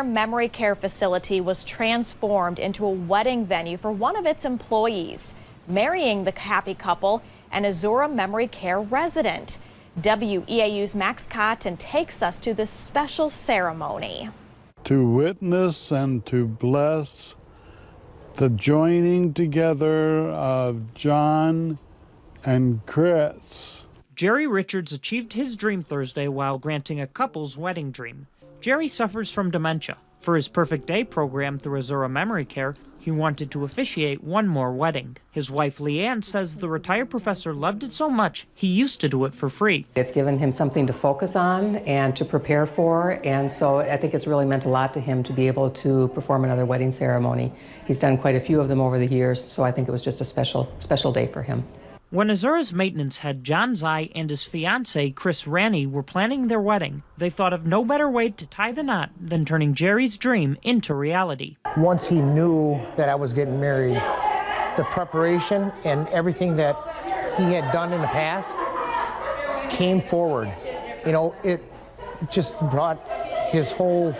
Claire Memory Care facility was transformed into a wedding venue for one of its employees, marrying the happy couple, an Azura Memory Care resident. WEAU's Max Cotton takes us to this special ceremony. To witness and to bless the joining together of John and Chris. Jerry Richards achieved his dream Thursday while granting a couple's wedding dream. Jerry suffers from dementia. For his Perfect Day program through Azura Memory Care, he wanted to officiate one more wedding. His wife Leanne says the retired professor loved it so much he used to do it for free. It's given him something to focus on and to prepare for, and so I think it's really meant a lot to him to be able to perform another wedding ceremony. He's done quite a few of them over the years, so I think it was just a special day for him. When Azura's maintenance head John Zey and his fiancée Chris Ranney were planning their wedding, they thought of no better way to tie the knot than turning Jerry's dream into reality. Once he knew that I was getting married, the preparation and everything that he had done in the past came forward. You know, it just brought his whole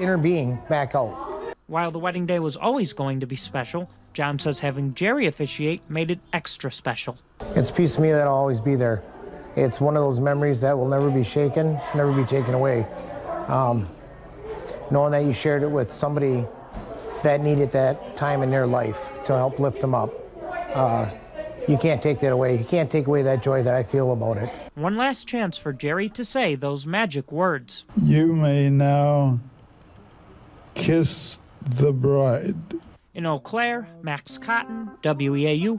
inner being back out. While the wedding day was always going to be special, John says having Jerry officiate made it extra special. It's a piece of me that'll always be there. It's one of those memories that will never be shaken, never be taken away. Knowing that you shared it with somebody that needed that time in their life to help lift them up. You can't take that away. You can't take away that joy that I feel about it. One last chance for Jerry to say those magic words. You may now kiss the bride. In Eau Claire, Max Cotton, WEAU